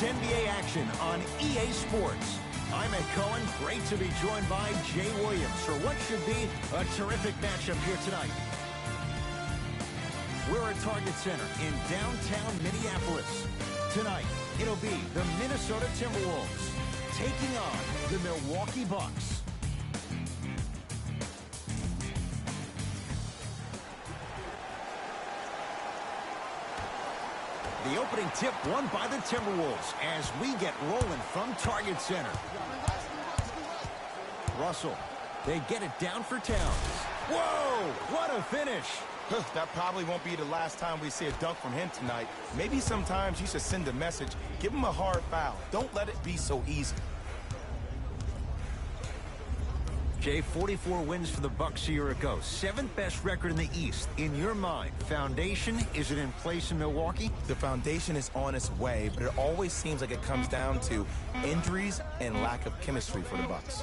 It's NBA action on EA Sports. I'm Ed Cohen. Great to be joined by Jay Williams for what should be a terrific matchup here tonight. We're at Target Center in downtown Minneapolis. Tonight, it'll be the Minnesota Timberwolves taking on the Milwaukee Bucks. The opening tip won by the Timberwolves as we get rolling from Target Center. Russell, they get it down for Towns. Whoa, what a finish. That probably won't be the last time we see a dunk from him tonight. Maybe sometimes you should send a message. Give him a hard foul. Don't let it be so easy. Jay, 44 wins for the Bucks a year ago. 7th best record in the East. In your mind, foundation, is it in place in Milwaukee? The foundation is on its way, but it always seems like it comes down to injuries and lack of chemistry for the Bucks.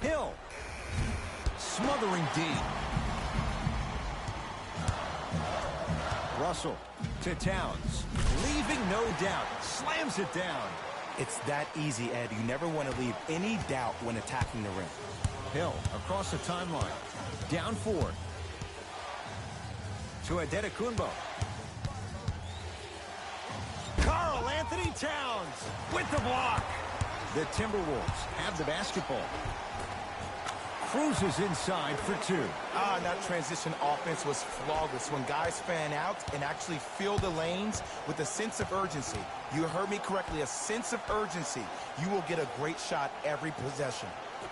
Hill, smothering D. Russell to Towns, leaving no doubt, slams it down. It's that easy, Ed. You never want to leave any doubt when attacking the rim. Hill across the timeline, down 4. To Adetokunbo. Karl Anthony Towns with the block. The Timberwolves have the basketball. Cruises inside for 2. That transition offense was flawless when guys fan out and actually fill the lanes with a sense of urgency. You heard me correctly, a sense of urgency. You will get a great shot every possession.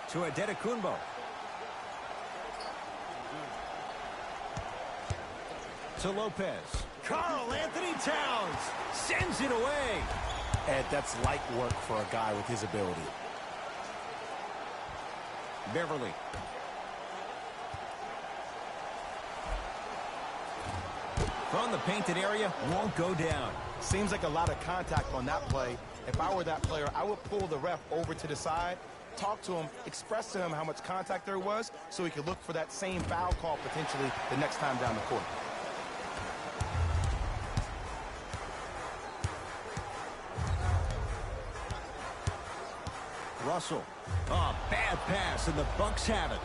To Adetokunbo. To Lopez. Karl Anthony Towns sends it away. Ed, that's light work for a guy with his ability. Beverly. From the painted area, won't go down. Seems like a lot of contact on that play. If I were that player, I would pull the ref over to the side, talk to him, express to him how much contact there was so he could look for that same foul call potentially the next time down the court. Russell. Oh, bad pass, and the Bucks have it.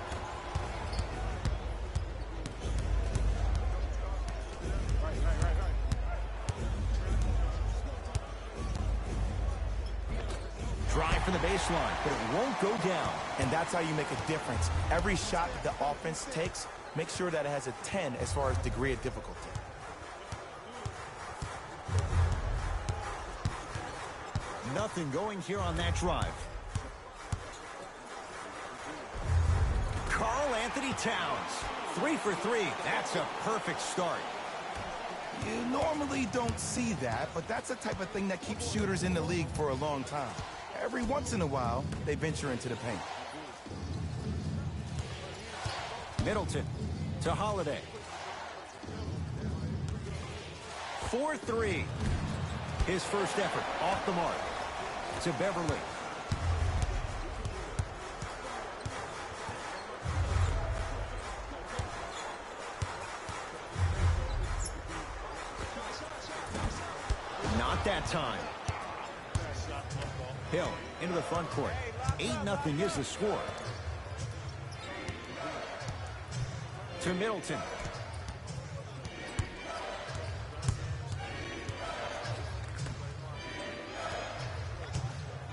Drive from the baseline, but it won't go down. And that's how you make a difference. Every shot that the offense takes, make sure that it has a 10 as far as degree of difficulty. Nothing going here on that drive. Karl Anthony Towns, 3 for 3. That's a perfect start. You normally don't see that, but that's the type of thing that keeps shooters in the league for a long time. Every once in a while, they venture into the paint. Middleton to Holiday. 4-3. His first effort off the mark. To Beverly. Not that time. Hill into the front court. 8-0 is the score. To Middleton.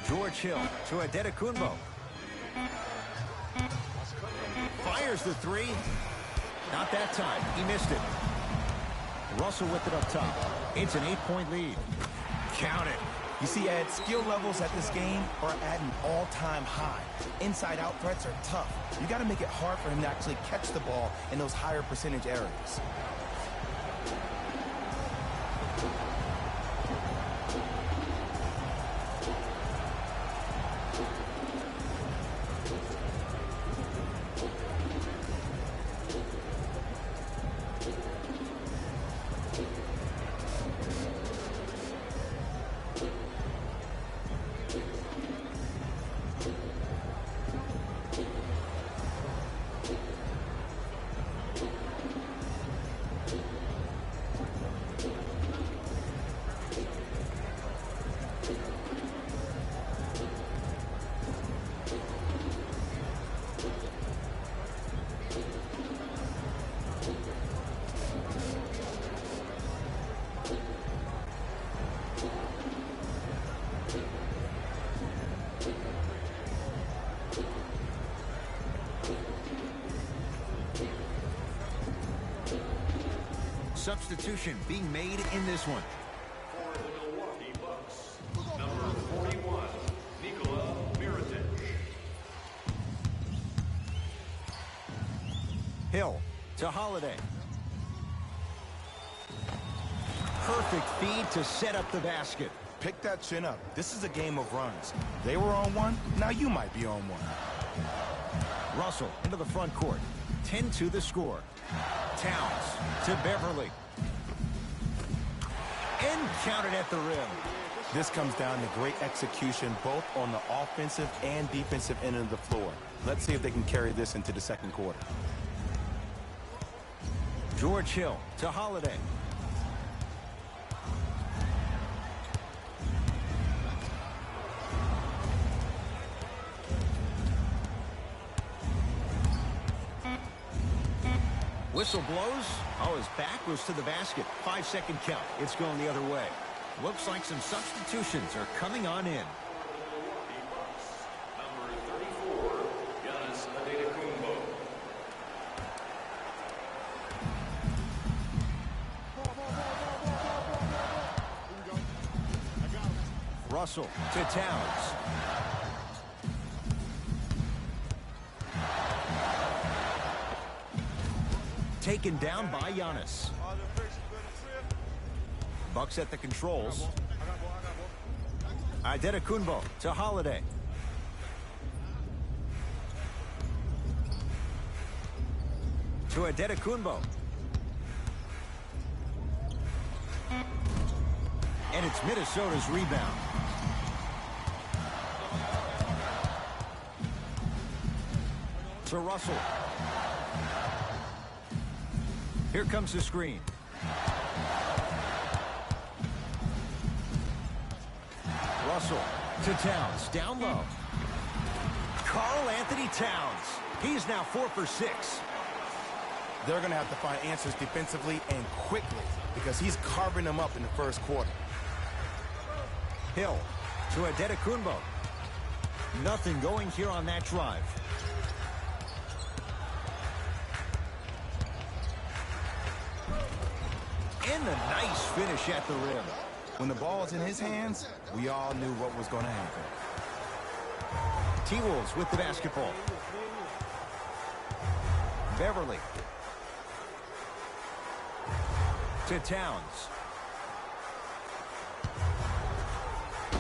George Hill to Adetokunbo. Fires the 3. Not that time. He missed it. Russell with it up top. It's an 8-point lead. Count it. You see, Ed, skill levels at this game are at an all-time high. Inside-out threats are tough. You got to make it hard for him to actually catch the ball in those higher percentage areas. substitution being made in this one. For the Milwaukee Bucks, number 41, Hill to Holiday. Perfect feed to set up the basket. Pick that chin up. This is a game of runs. They were on one, now you might be on one. Russell into the front court. 10-2 the score. Towns to Beverly. And counted at the rim. This comes down to great execution both on the offensive and defensive end of the floor. Let's see if they can carry this into the second quarter. George Hill to Holiday. Whistle blows. Oh, his back was to the basket. 5-second count. It's going the other way. Looks like some substitutions are coming on in. Russell to Towns. Taken down by Giannis. Bucks at the controls. Antetokounmpo to Holiday. To Antetokounmpo. And it's Minnesota's rebound. To Russell. Here comes the screen. Russell to Towns. Down low. Karl Anthony Towns. He's now 4 for 6. They're going to have to find answers defensively and quickly because he's carving them up in the first quarter. Hill to Antetokounmpo. Nothing going here on that drive. And a nice finish at the rim. When the ball's in his hands, we all knew what was going to happen. T-Wolves with the basketball. Beverly. To Towns.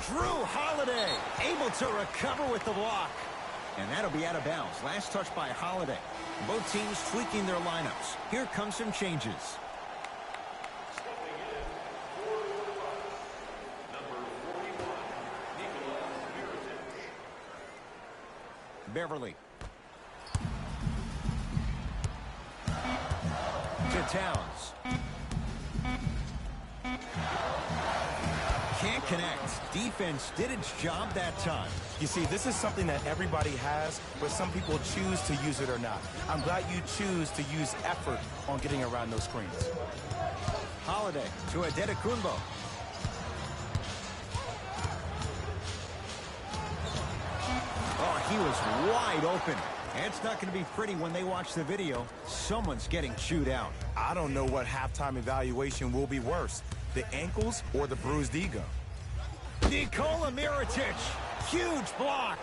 Drew Holiday able to recover with the block. And that'll be out of bounds. Last touch by Holiday. Both teams tweaking their lineups. Here come some changes. Beverly. To Towns. Can't connect. Defense did its job that time. You see, this is something that everybody has, but some people choose to use it or not. I'm glad you choose to use effort on getting around those screens. Holiday to Antetokounmpo. Oh, he was wide open. And it's not going to be pretty when they watch the video. Someone's getting chewed out. I don't know what halftime evaluation will be worse, the ankles or the bruised ego. Nikola Mirotic, huge block.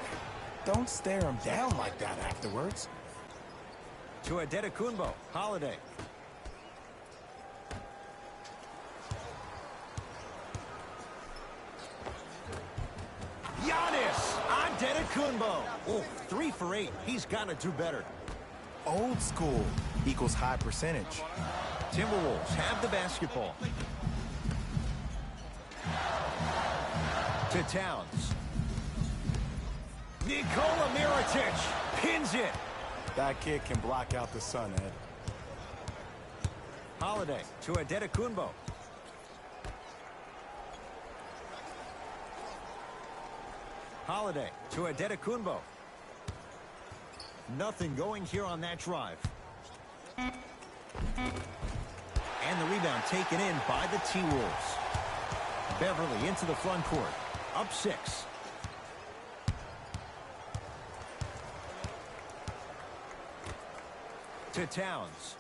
Don't stare him down like that afterwards. To Antetokounmpo, Holiday. Giannis Antetokounmpo. Oh, 3 for 8. He's got to do better. Old school equals high percentage. Timberwolves have the basketball. To Towns. Nikola Mirotic pins it. That kid can block out the sun, Ed. Holiday to Antetokounmpo. Holiday to Antetokounmpo. Nothing going here on that drive. And the rebound taken in by the T-Wolves. Beverly into the front court. Up 6. To Towns.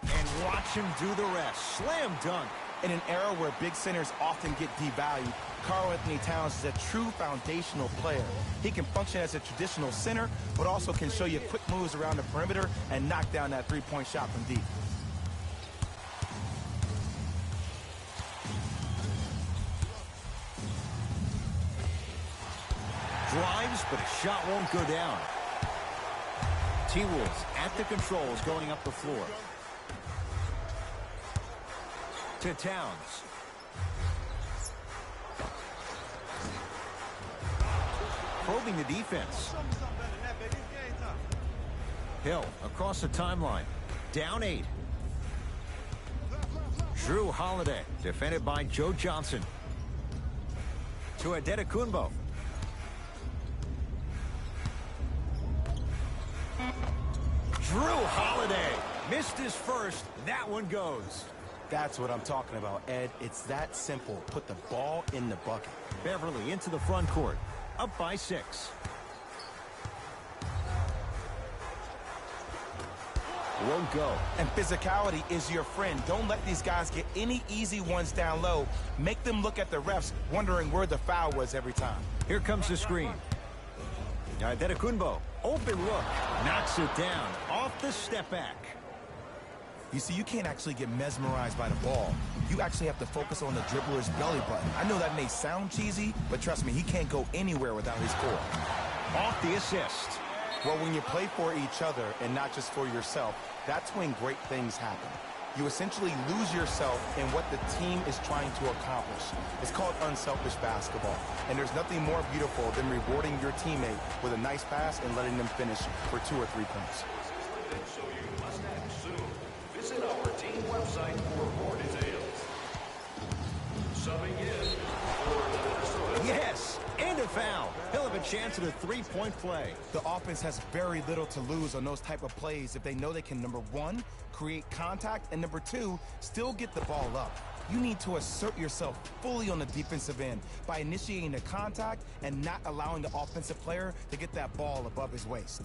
And Watch him do the rest. Slam dunk. In an era where big centers often get devalued, Karl Anthony Towns is a true foundational player. He can function as a traditional center, but also can show you quick moves around the perimeter and knock down that three-point shot from deep. Drives, but a shot won't go down. T-Wolves at the controls going up the floor. To Towns. Probing the defense. Hill across the timeline. Down 8. Drew Holiday, defended by Joe Johnson. To Adetokunbo. Drew Holiday missed his first. That one goes. That's what I'm talking about, Ed. It's that simple. Put the ball in the bucket. Beverly into the front court. Up by 6. Won't go. And physicality is your friend. Don't let these guys get any easy ones down low. Make them look at the refs, wondering where the foul was every time. Here comes the screen. Adetokunbo, open look. Knocks it down. Off the step back. You see, you can't actually get mesmerized by the ball. You actually have to focus on the dribbler's belly button. I know that may sound cheesy, but trust me, he can't go anywhere without his core. Off the assist. Well, when you play for each other and not just for yourself, that's when great things happen. You essentially lose yourself in what the team is trying to accomplish. It's called unselfish basketball. And there's nothing more beautiful than rewarding your teammate with a nice pass and letting them finish for 2 or 3 points. So you must act soon. Visit our team website for more details. Subbing in for the Minnesota. Yes, and a foul. He'll have a chance at a 3-point play. The offense has very little to lose on those type of plays if they know they can, number 1, create contact, and number 2, still get the ball up. You need to assert yourself fully on the defensive end by initiating the contact and not allowing the offensive player to get that ball above his waist.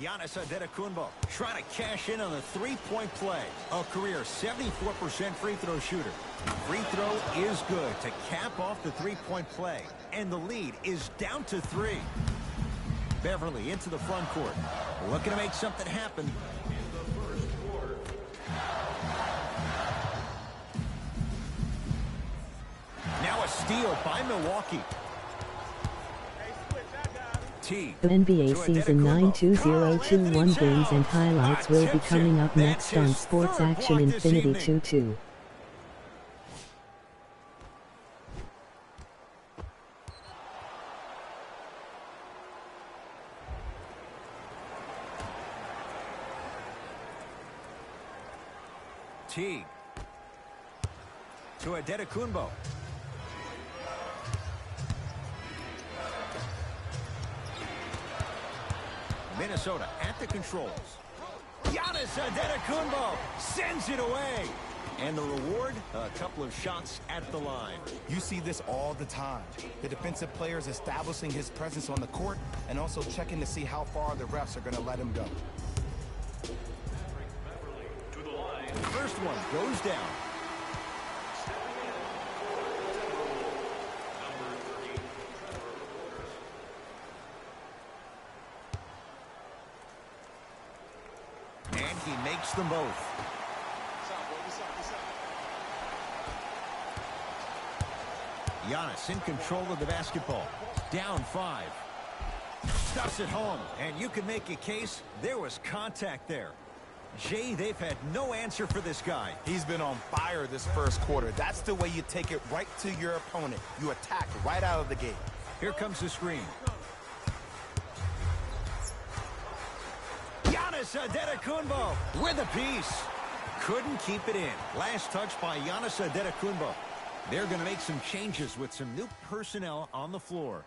Giannis Adetokunbo trying to cash in on the 3-point play. A career 74% free throw shooter. Free throw is good to cap off the 3-point play. And the lead is down to 3. Beverly into the front court. Looking to make something happen. In the first quarter. Now a steal by Milwaukee. The NBA Season 9-2021 games and highlights will be coming up next on Sports Action Infinity 2-2. Teague to Adetokunbo. Minnesota at the controls. Giannis Adetokunbo sends it away. And the reward, a couple of shots at the line. You see this all the time. The defensive player is establishing his presence on the court and also checking to see how far the refs are going to let him go. To the line. First one goes down. And he makes them both. Giannis in control of the basketball. Down 5. Stuffs it home. And you can make a case there was contact there. Jay, they've had no answer for this guy. He's been on fire this first quarter. That's the way you take it right to your opponent. You attack right out of the gate. Here comes the screen. Giannis Adetokunbo with a piece. Couldn't keep it in. Last touch by Giannis Adetokunbo. They're going to make some changes with some new personnel on the floor.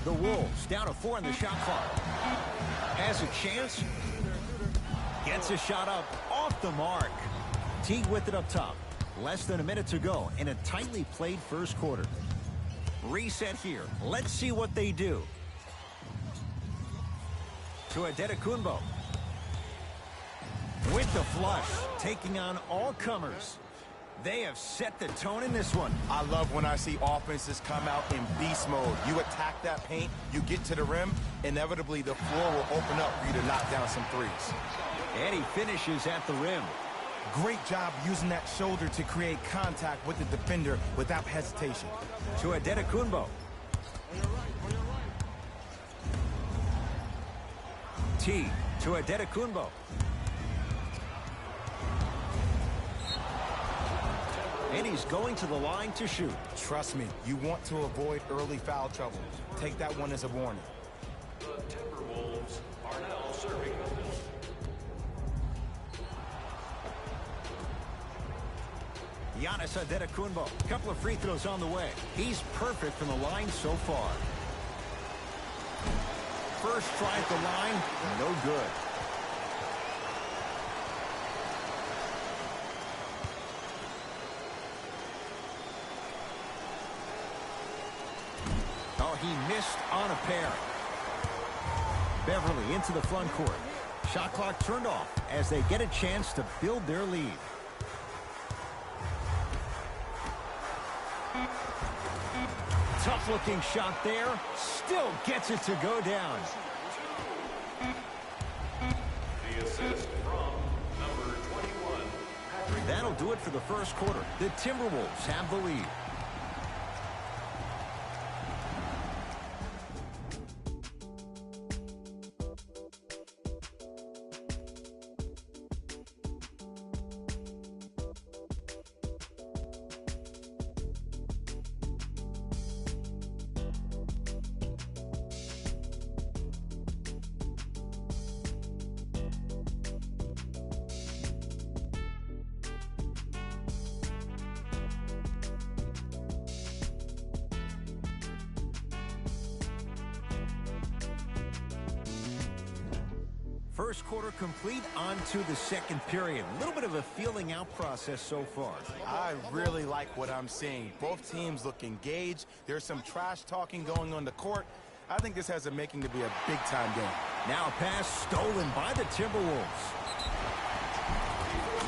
The Wolves down to 4 in the shot clock. Has a chance. Gets a shot up off the mark. Teague with it up top. Less than a minute to go in a tightly played first quarter. Reset here. Let's see what they do. To Adetokunbo. With the flush, taking on all comers. They have set the tone in this one. I love when I see offenses come out in beast mode. You attack that paint, you get to the rim, inevitably the floor will open up for you to knock down some threes. And he finishes at the rim. Great job using that shoulder to create contact with the defender without hesitation. To Adetokunbo. T to Adetokunbo. And he's going to the line to shoot. Trust me, you want to avoid early foul trouble. Take that one as a warning. The Timberwolves are now serving the middle. Giannis Adetokunbo. Couple of free throws on the way. He's perfect from the line so far. First try at the line, no good. Oh, he missed on a pair. Beverly into the front court. Shot clock turned off as they get a chance to build their lead. Tough looking shot there. Still gets it to go down. The assist from number 21, Patrick. That'll do it for the first quarter. The Timberwolves have the lead. First quarter complete, on to the second period. A little bit of a feeling out process so far. I really like what I'm seeing. Both teams look engaged. There's some trash talking going on the court. I think this has a making to be a big-time game. Now a pass stolen by the Timberwolves.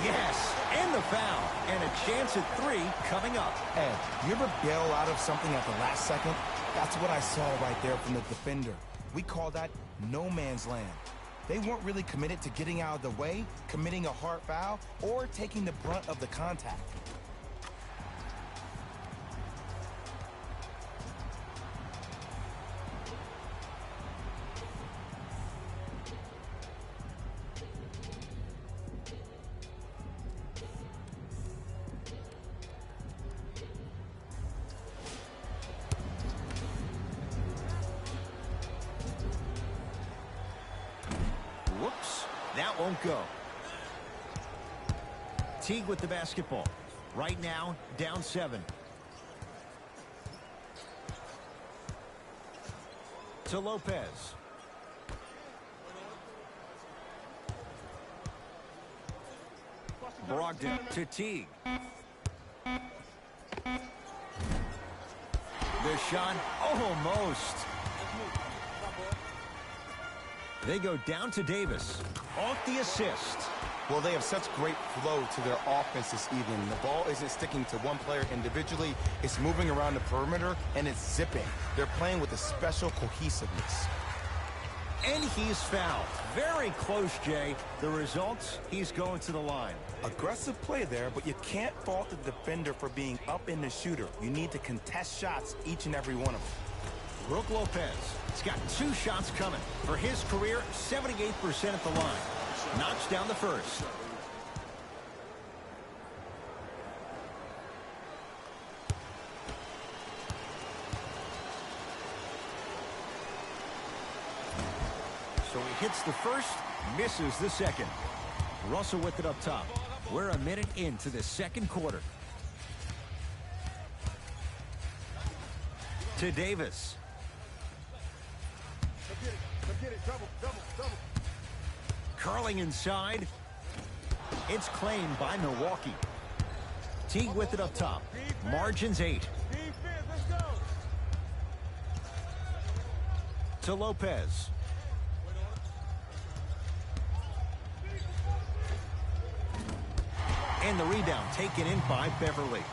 Yes, and the foul. And a chance at 3 coming up. Ed, you ever bail out of something at the last second? That's what I saw right there from the defender. We call that no man's land. They weren't really committed to getting out of the way, committing a hard foul, or taking the brunt of the contact. Whoops, that won't go. Teague with the basketball. Right now, down 7. To Lopez. Brogdon to Teague. The shot, almost. They go down to Davis. Off the assist. Well, they have such great flow to their offense this evening. The ball isn't sticking to one player individually. It's moving around the perimeter, and it's zipping. They're playing with a special cohesiveness. And he's fouled. Very close, Jay. The results, he's going to the line. Aggressive play there, but you can't fault the defender for being up in the shooter. You need to contest shots, each and every one of them. Brook Lopez. He's got 2 shots coming. For his career, 78% at the line. Knocks down the first. So he hits the first, misses the second. Russell with it up top. We're a minute into the second quarter. To Davis. Curling inside. It's claimed by Milwaukee. Teague with it up top. Margins 8. To Lopez. And the rebound taken in by Beverly.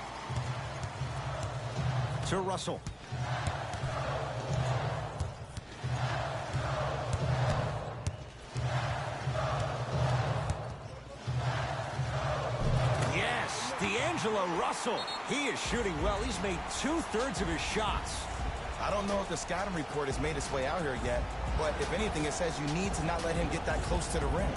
To Russell. Yes, D'Angelo Russell. He is shooting well. He's made 2/3 of his shots. I don't know if the scouting report has made its way out here yet, but if anything, it says you need to not let him get that close to the rim.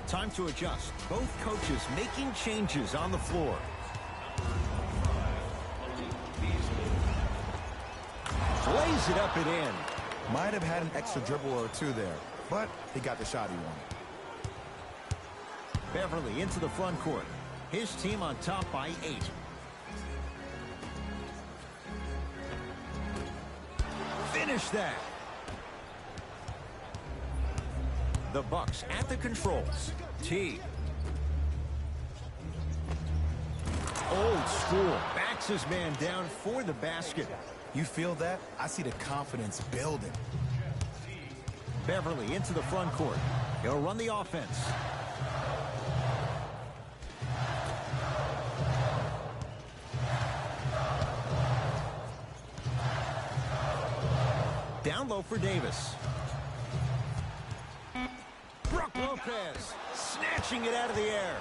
Time to adjust. Both coaches making changes on the floor. Lays it up and in. Might have had an extra dribble or two there, but he got the shot he wanted. Beverly into the front court. His team on top by 8. Finish that. The Bucks at the controls. Teague. Old school. Backs his man down for the basket. You feel that? I see the confidence building. Beverly into the front court. He'll run the offense. Down low for Davis. Brook Lopez snatching it out of the air.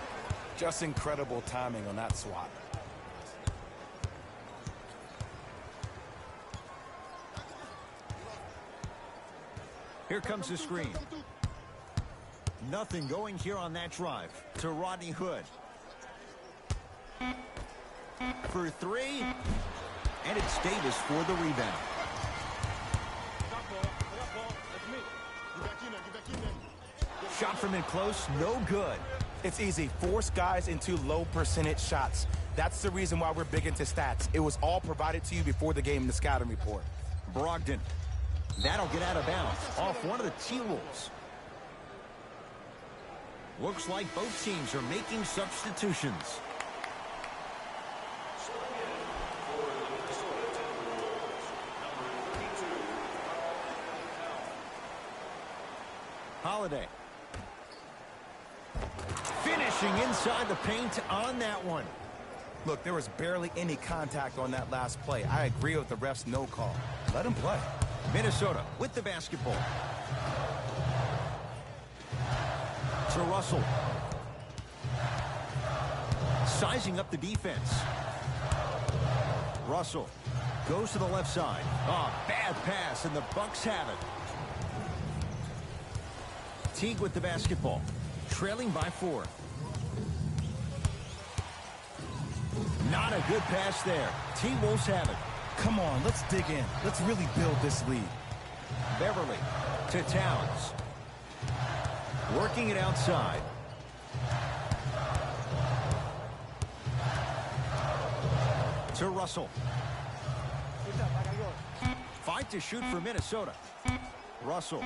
Just incredible timing on that swat. Here comes the screen. Nothing going here on that drive. To Rodney Hood. For 3. And it's Davis for the rebound. Shot from in close, no good. It's easy. Force guys into low percentage shots. That's the reason why we're big into stats. It was all provided to you before the game in the scouting report. Brogdon. That'll get out of bounds off one of the T-Wolves. Looks like both teams are making substitutions. Holiday. Finishing inside the paint on that one. Look, there was barely any contact on that last play. I agree with the ref's no call. Let him play. Minnesota with the basketball. To Russell. Sizing up the defense. Russell goes to the left side. Oh, bad pass, and the Bucks have it. Teague with the basketball. Trailing by 4. Not a good pass there. T-Wolves have it. Come on, let's dig in. Let's really build this lead. Beverly to Towns. Working it outside. To Russell. Fight to shoot for Minnesota. Russell.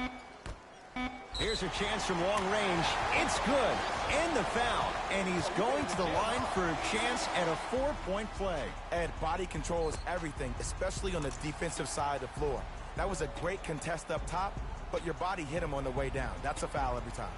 Here's a chance from long range. It's good. And the foul. And he's going to the line for a chance at a 4-point play. Ed, body control is everything, especially on the defensive side of the floor. That was a great contest up top, but your body hit him on the way down. That's a foul every time.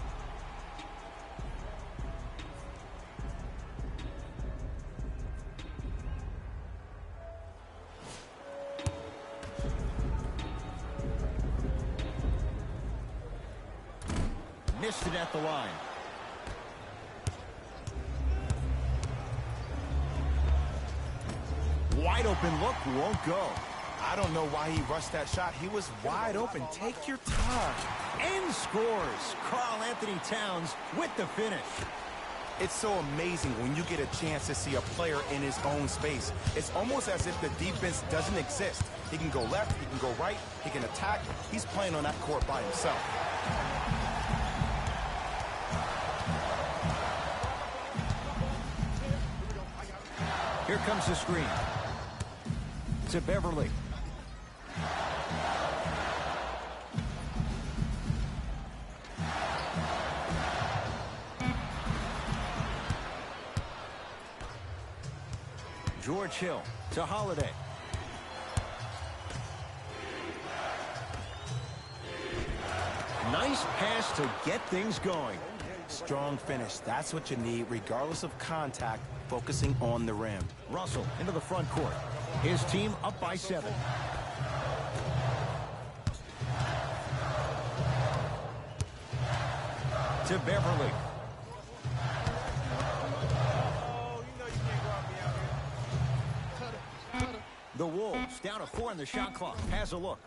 missed it at the line. Wide open look, won't go. I don't know why he rushed that shot. He was wide open. Take your time. And scores. Karl-Anthony Towns with the finish. It's so amazing when you get a chance to see a player in his own space. It's almost as if the defense doesn't exist. He can go left, he can go right, he can attack. He's playing on that court by himself. Here comes the screen. To Beverly. George Hill to Holiday. Nice pass to get things going. Strong finish. That's what you need, regardless of contact, focusing on the rim. Russell into the front court. His team up by 7. To Beverly. The Wolves down to 4 in the shot clock. Has a look.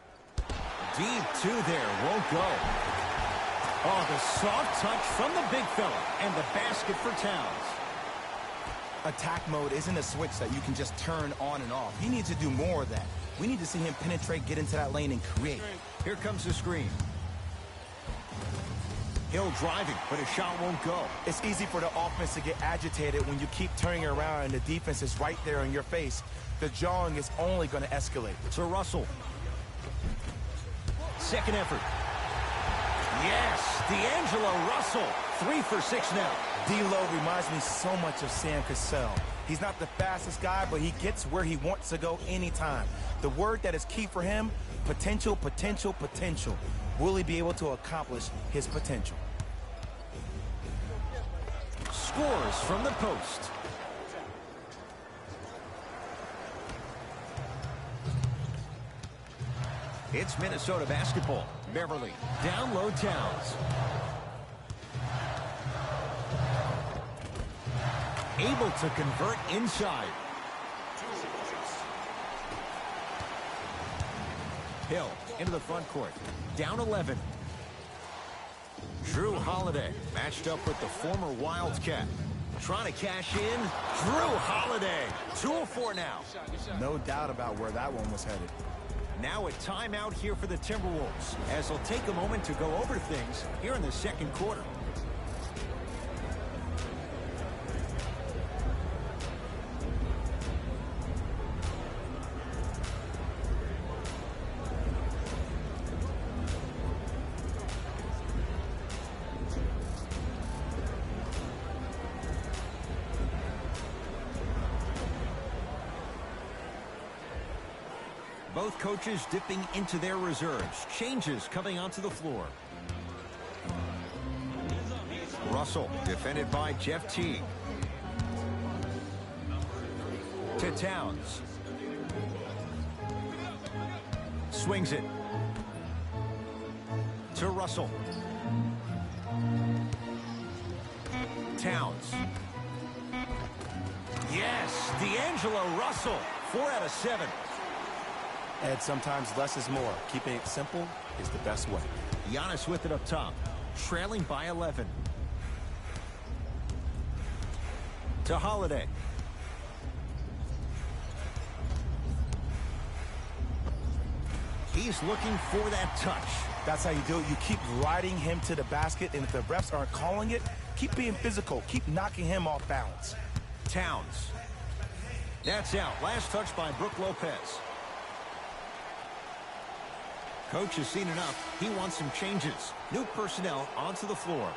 Deep 2 there. Won't go. Oh, the soft touch from the big fella. And the basket for Towns. Attack mode isn't a switch that you can just turn on and off. He needs to do more of that. We need to see him penetrate, get into that lane, and create. Here comes the screen. Hill driving, but his shot won't go. It's easy for the offense to get agitated when you keep turning around and the defense is right there in your face. The jawing is only going to escalate. To Russell. Second effort. Yes, D'Angelo Russell. 3 for 6 now. D'Lo reminds me so much of Sam Cassell. He's not the fastest guy, but he gets where he wants to go anytime. The word that is key for him, potential, potential, potential. Will he be able to accomplish his potential? Scores from the post. It's Minnesota basketball. Beverly, down low Towns. Able to convert inside. Hill into the front court. Down 11. Drew Holiday matched up with the former Wildcat. Trying to cash in. Drew Holiday. 2 of 4 now. No doubt about where that one was headed. Now a timeout here for the Timberwolves as they'll take a moment to go over things here in the second quarter. Both coaches dipping into their reserves. Changes coming onto the floor. Russell defended by Jeff Teague. To Towns. Swings it. To Russell. Towns. Yes, D'Angelo Russell. 4 out of 7. Ed, sometimes less is more. Keeping it simple is the best way. Giannis with it up top. Trailing by 11. To Holiday. He's looking for that touch. That's how you do it. You keep riding him to the basket, and if the refs aren't calling it, keep being physical. Keep knocking him off balance. Towns. That's out. Last touch by Brook Lopez. Coach has seen enough. He wants some changes. New personnel onto the floor.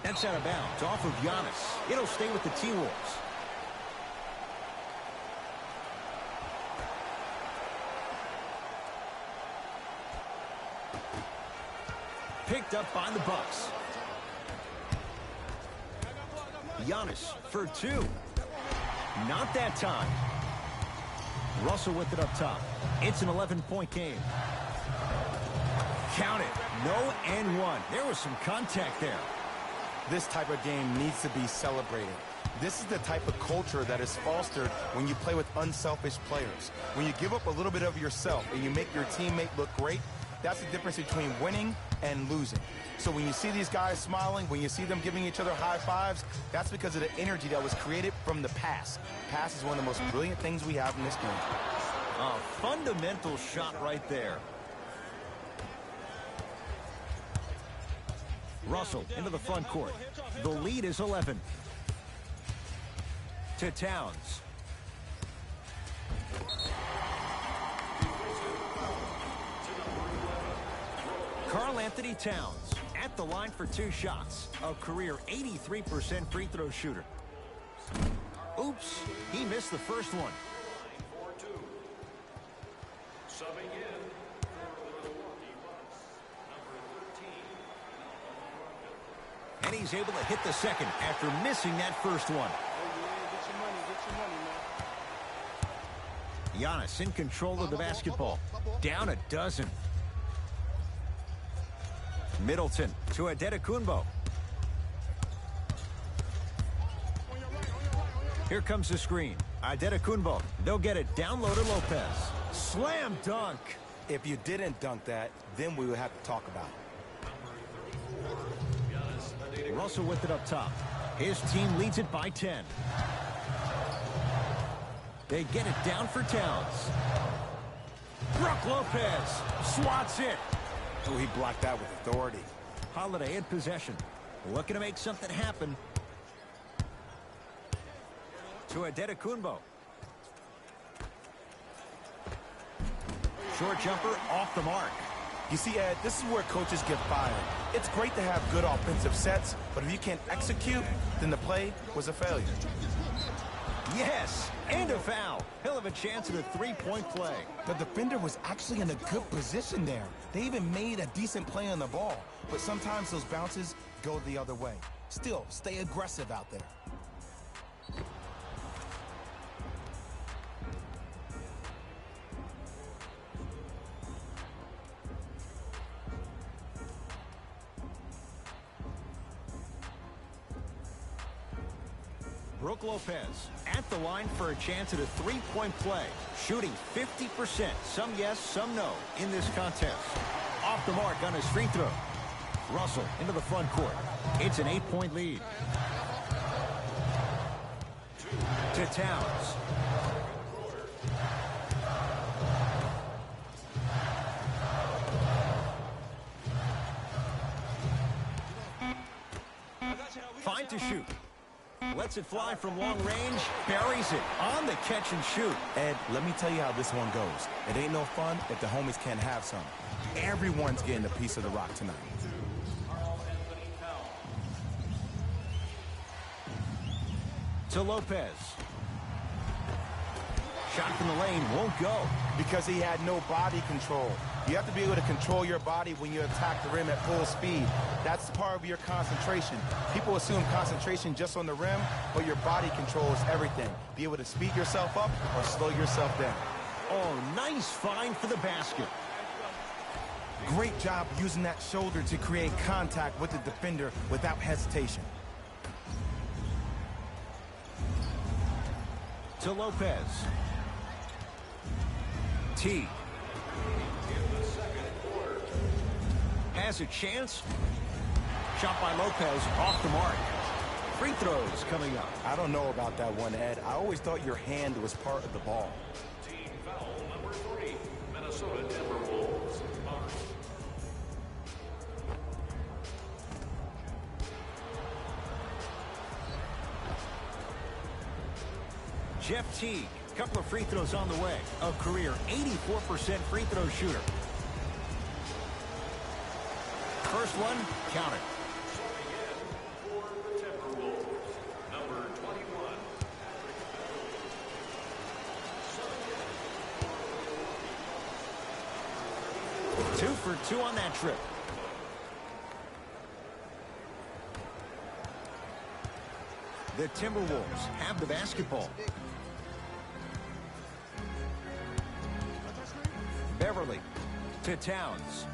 That's out of bounds off of Giannis. It'll stay with the T-Wolves. Picked up by the Bucks. Giannis for 2. Not that time. Russell with it up top. It's an 11-point game. Count it. No and one. There was some contact there. This type of game needs to be celebrated. This is the type of culture that is fostered when you play with unselfish players. When you give up a little bit of yourself and you make your teammate look great, that's the difference between winning and losing. So when you see these guys smiling, when you see them giving each other high fives, that's because of the energy that was created from the pass. Pass is one of the most brilliant things we have in this game. A fundamental shot right there. Russell into the front court. The lead is 11. To Towns. Karl Anthony Towns at the line for 2 shots. A career 83% free throw shooter. Oops, he missed the first one. Subbing in for the Milwaukee Bucks, number 13. And he's able to hit the second after missing that first one. Giannis in control of the basketball. Down a dozen. Middleton to Adetokunbo. Here comes the screen. Adetokunbo. They'll get it down low to Lopez. Slam dunk. If you didn't dunk that, then we would have to talk about it. Russell with it up top. His team leads it by 10. They get it down for Towns. Brook Lopez swats it. Oh, he blocked that with authority. Holiday in possession. Looking to make something happen. To Adetokunbo. Short jumper off the mark. You see, Ed, this is where coaches get fired. It's great to have good offensive sets, but if you can't execute, then the play was a failure. Yes, and a foul. He'll have a chance at a 3-point play. The defender was actually in a good position there. They even made a decent play on the ball, but sometimes those bounces go the other way. Still, stay aggressive out there. Brook Lopez at the line for a chance at a 3-point play. Shooting 50%. Some yes, some no in this contest. Off the mark on his free throw. Russell into the front court. It's an 8-point lead. To Towns. Fine to shoot. Lets it fly from long range, buries it on the catch and shoot. Ed, let me tell you how this one goes. It ain't no fun if the homies can't have some. Everyone's getting a piece of the rock tonight. To Lopez. Shot from the lane won't go. Because he had no body control. You have to be able to control your body when you attack the rim at full speed. That's part of your concentration. People assume concentration just on the rim, but your body control is everything. Be able to speed yourself up or slow yourself down. Oh, nice find for the basket. Great job using that shoulder to create contact with the defender without hesitation. To Lopez. T. Has a chance. Shot by Lopez off the mark. Free throws coming up. I don't know about that one, Ed. I always thought your hand was part of the ball. Team foul number 3, Minnesota Timberwolves. Jeff Teague, couple of free throws on the way. A career 84% free throw shooter. First one, count it. For the Timberwolves, number 21. 2 for 2 on that trip. The Timberwolves have the basketball. Beverly to Towns.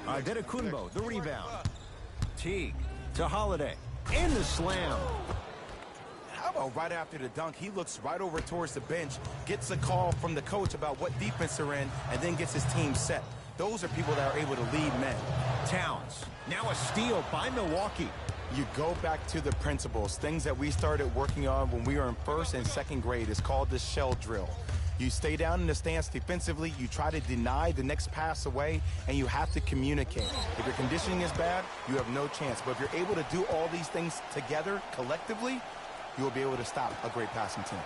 Adetokunbo, the rebound. Teague to Holiday. In the slam. How about right after the dunk, he looks right over towards the bench, gets a call from the coach about what defense they're in, and then gets his team set. Those are people that are able to lead men. Towns. Now a steal by Milwaukee. You go back to the principles, things that we started working on when we were in first and second grade. It's called the shell drill. You stay down in the stance defensively, you try to deny the next pass away, and you have to communicate. If your conditioning is bad, you have no chance. But if you're able to do all these things together, collectively, you will be able to stop a great passing team.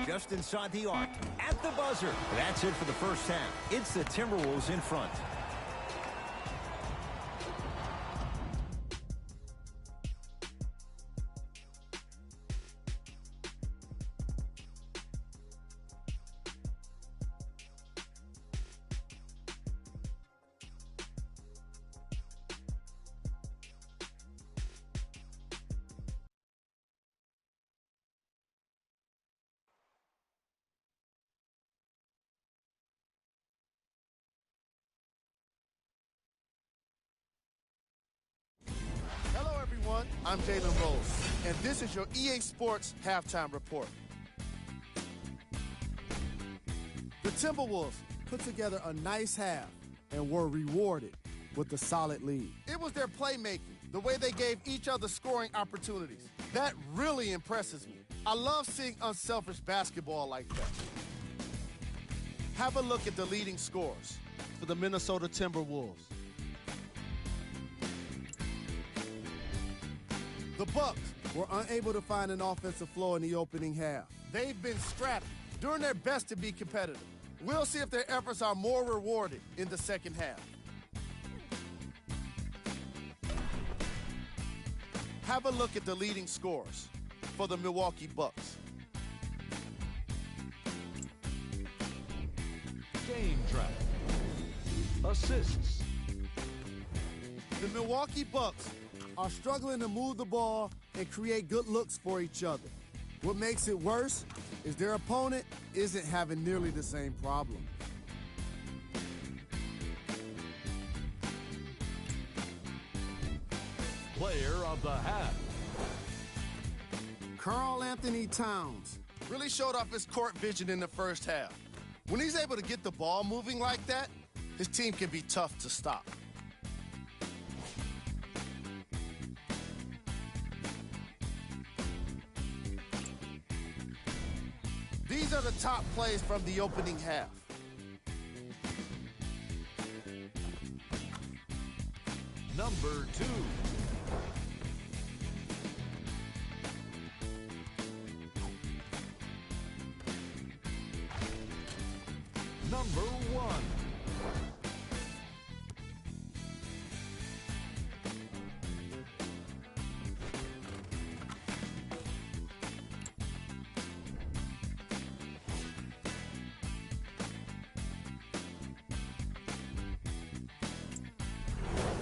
Just inside the arc, at the buzzer. That's it for the first half. It's the Timberwolves in front. I'm Jalen Rose, and this is your EA Sports Halftime Report. The Timberwolves put together a nice half and were rewarded with a solid lead. It was their playmaking, the way they gave each other scoring opportunities. That really impresses me. I love seeing unselfish basketball like that. Have a look at the leading scorers for the Minnesota Timberwolves. The Bucks were unable to find an offensive flow in the opening half. They've been scrappy, doing their best to be competitive. We'll see if their efforts are more rewarded in the second half. Have a look at the leading scorers for the Milwaukee Bucks. Game track. Assists. The Milwaukee Bucks are struggling to move the ball and create good looks for each other. What makes it worse is their opponent isn't having nearly the same problem. Player of the half. Karl Anthony Towns really showed off his court vision in the first half. When he's able to get the ball moving like that, his team can be tough to stop. These are the top plays from the opening half. Number 2. Number 1.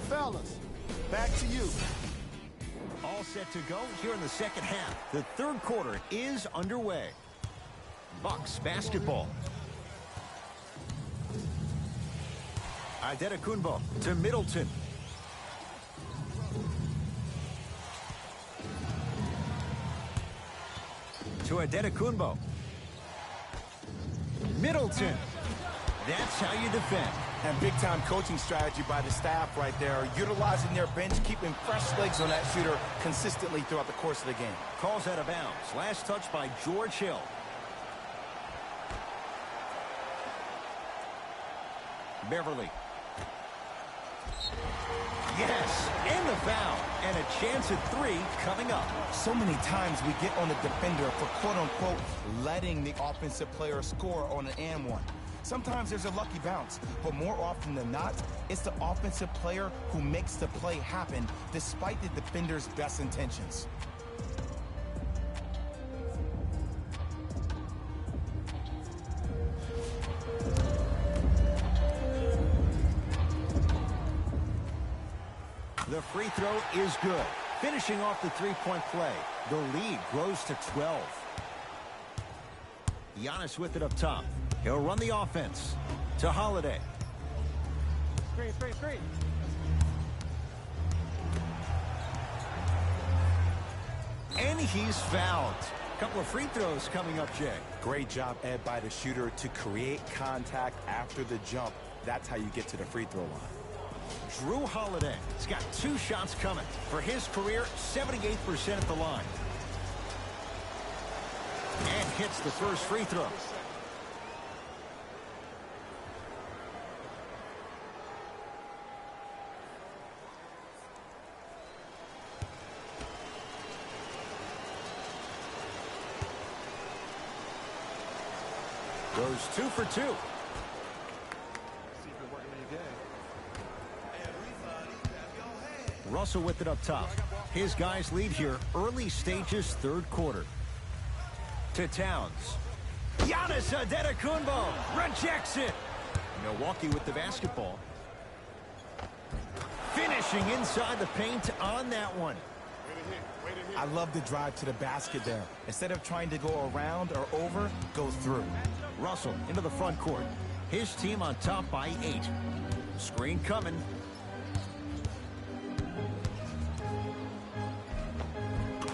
Fellas, back to you. All set to go here in the second half. The third quarter is underway. Bucks basketball. Adetokunbo to Middleton. To Adetokunbo. Middleton. That's how you defend. And big-time coaching strategy by the staff right there, utilizing their bench, keeping fresh legs on that shooter consistently throughout the course of the game. Calls out of bounds. Last touch by George Hill. Beverly. Yes, and the foul. And a chance at 3 coming up. So many times we get on the defender for quote-unquote letting the offensive player score on an and one. Sometimes there's a lucky bounce, but more often than not, it's the offensive player who makes the play happen despite the defender's best intentions. The free throw is good. Finishing off the three-point play. The lead grows to 12. Giannis with it up top. He'll run the offense to Holiday. Screen. And he's fouled. Couple of free throws coming up, Jay. Great job, Ed, by the shooter to create contact after the jump. That's how you get to the free throw line. Drew Holiday has got 2 shots coming. For his career, 78% at the line. And hits the first free throw. Goes 2 for 2. Russell with it up top. His guys lead here early stages, third quarter. To Towns. Giannis Antetokounmpo rejects it. Milwaukee with the basketball. Finishing inside the paint on that one. I love the drive to the basket there. Instead of trying to go around or over, go through. Russell into the front court. His team on top by 8. Screen coming.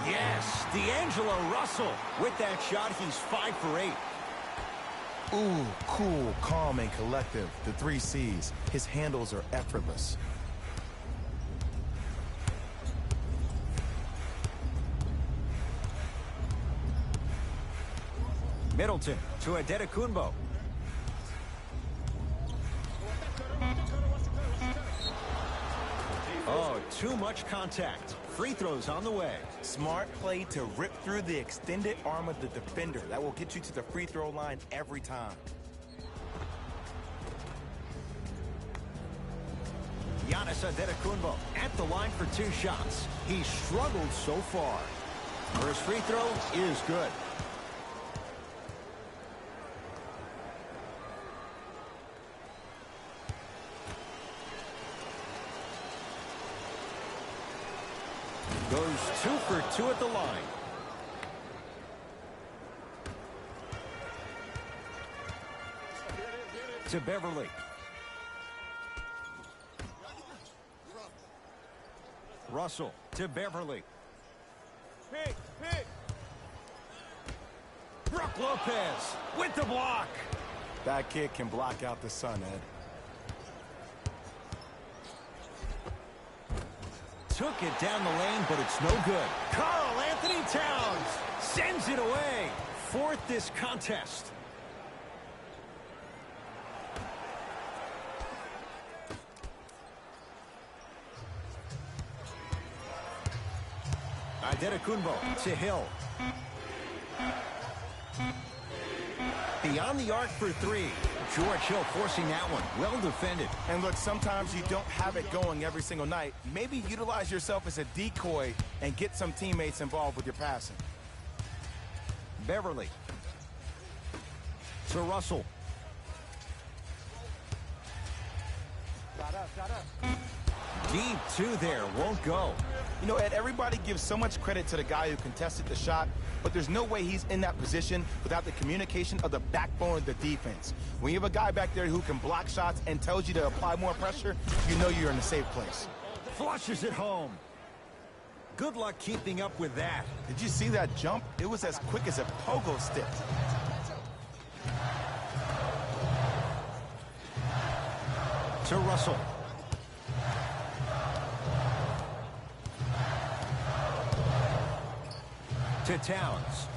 Yes, D'Angelo Russell. With that shot, he's 5 for 8. Ooh, cool, calm, and collective. The 3 C's. His handles are effortless. Middleton to Antetokounmpo. Oh, too much contact. Free throws on the way. Smart play to rip through the extended arm of the defender. That will get you to the free throw line every time. Giannis Antetokounmpo at the line for 2 shots. He's struggled so far. First free throw is good. Goes 2 for 2 at the line. To Beverly. Russell to Beverly. Pick. Brook Lopez with the block. That kid can block out the sun, Ed. Took it down the lane, but it's no good. Karl Anthony Towns sends it away. 4th this contest. Antetokounmpo to Hill. Beyond the arc for 3. George Hill forcing that one. Well defended. And look, sometimes you don't have it going every single night. Maybe utilize yourself as a decoy and get some teammates involved with your passing. Beverly. To Russell. Shot up. Deep 2 there. Won't go. You know, Ed, everybody gives so much credit to the guy who contested the shot, but there's no way he's in that position without the communication of the backbone of the defense. When you have a guy back there who can block shots and tells you to apply more pressure, you know you're in a safe place. Flushes it home. Good luck keeping up with that. Did you see that jump? It was as quick as a pogo stick. To Russell. To Towns.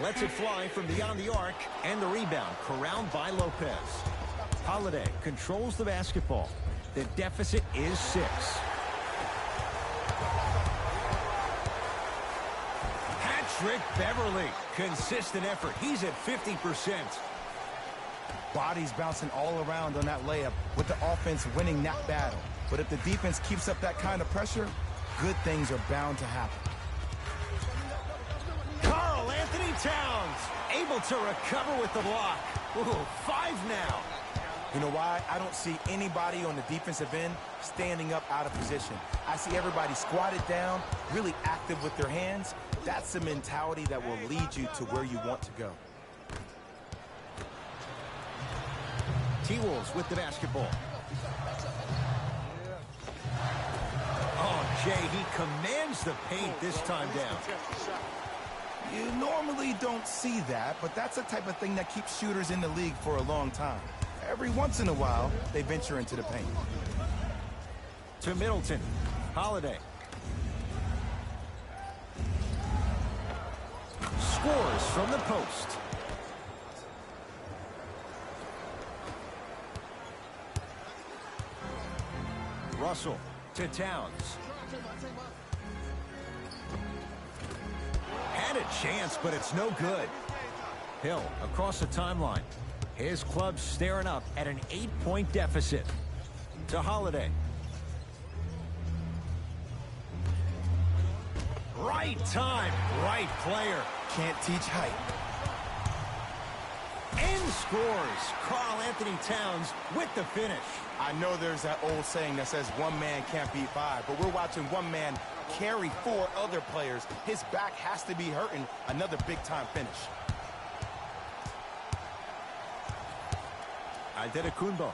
Lets it fly from beyond the arc, and the rebound corralled by Lopez. Holiday controls the basketball. The deficit is 6. Patrick Beverly. Consistent effort. He's at 50%. Bodies bouncing all around on that layup with the offense winning that battle. But if the defense keeps up that kind of pressure, good things are bound to happen. Karl Anthony Towns able to recover with the block. Ooh, 5 now. You know why? I don't see anybody on the defensive end standing up out of position. I see everybody squatted down, really active with their hands. That's the mentality that will lead you to where you want to go. T-Wolves with the basketball. Oh, Jay, he commands the paint this time down. You normally don't see that, but that's the type of thing that keeps shooters in the league for a long time. Every once in a while, they venture into the paint. To Middleton. Holiday. Scores from the post. Russell to Towns. Had a chance, but it's no good. Hill across the timeline. His club staring up at an 8-point deficit. To Holiday. Right time, right player. Can't teach height. And scores. Karl Anthony Towns with the finish. I know there's that old saying that says one man can't beat five, but we're watching one man carry four other players. His back has to be hurting. Another big-time finish. Antetokounmpo.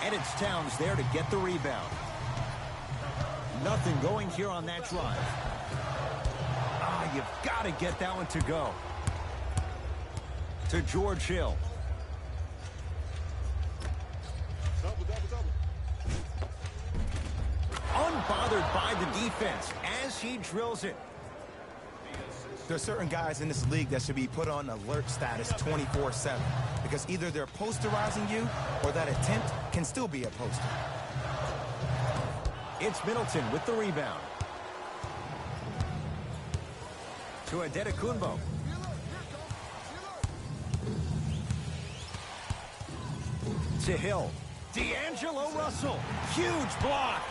And it's Towns there to get the rebound. Nothing going here on that drive. You've got to get that one to go. To George Hill. Unbothered by the defense as he drills it. There's certain guys in this league that should be put on alert status 24/7 because either they're posterizing you or that attempt can still be a poster. It's Middleton with the rebound. To Antetokounmpo. To Hill. D'Angelo Russell. Huge block.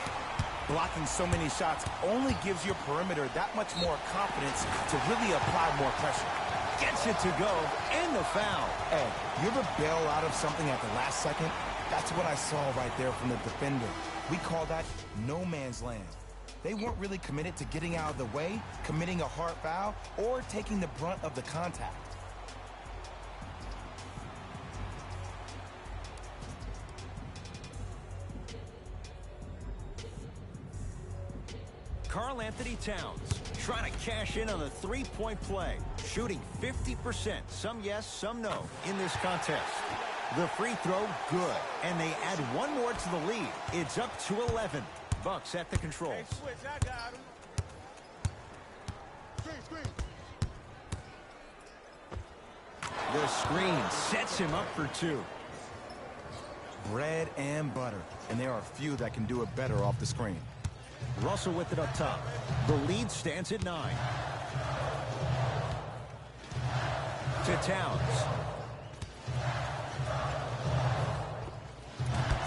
Blocking so many shots only gives your perimeter that much more confidence to really apply more pressure. Gets it to go, and the foul. Hey, you ever bail out of something at the last second? That's what I saw right there from the defender. We call that no man's land. They weren't really committed to getting out of the way, committing a hard foul, or taking the brunt of the contact. Karl Anthony Towns trying to cash in on the three-point play, shooting 50%, some yes, some no, in this contest. The free throw, good, and they add one more to the lead. It's up to 11. Bucks at the controls. Hey, switch, I got him. Screen. The screen sets him up for two. Bread and butter, and there are few that can do it better off the screen. Russell with it up top. The lead stands at 9. To Towns.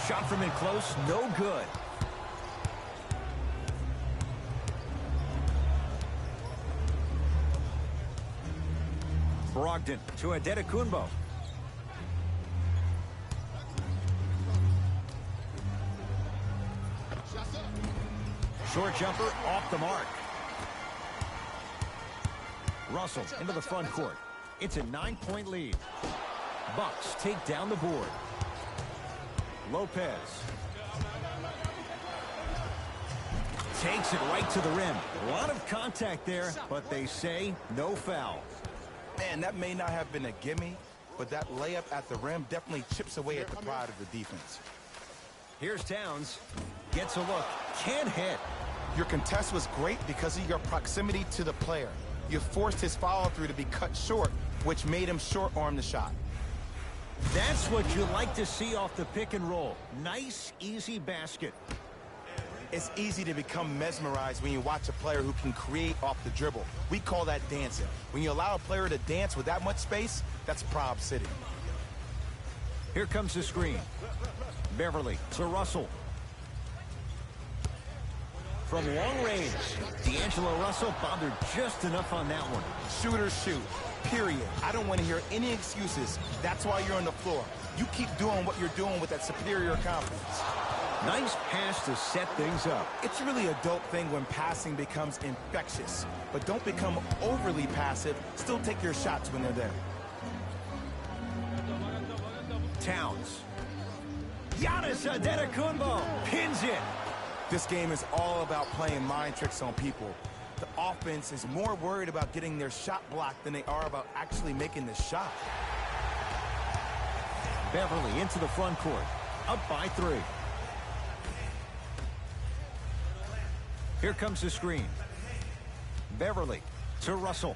Shot from in close, no good. Brogdon to Antetokounmpo. Short jumper off the mark. Russell into the front court. It's a 9-point lead. Bucks take down the board. Lopez. Takes it right to the rim. A lot of contact there, but they say no foul. Man, that may not have been a gimme, but that layup at the rim definitely chips away at the pride of the defense. Here's Towns. Gets a look. Can't hit. Your contest was great because of your proximity to the player. You forced his follow-through to be cut short, which made him short-arm the shot. That's what you like to see off the pick and roll. Nice, easy basket. It's easy to become mesmerized when you watch a player who can create off the dribble. We call that dancing. When you allow a player to dance with that much space, that's Prob City. Here comes the screen. Beverly to Russell. from long range. D'Angelo Russell bothered just enough on that one. Shooters shoot, period. I don't want to hear any excuses. That's why you're on the floor. You keep doing what you're doing with that superior confidence. Nice pass to set things up. It's really a dope thing when passing becomes infectious. But don't become overly passive. Still take your shots when they're there. Towns. Giannis Antetokounmpo pins it. This game is all about playing mind tricks on people. The offense is more worried about getting their shot blocked than they are about actually making the shot. Beverly into the front court. Up by 3. Here comes the screen. Beverly to Russell.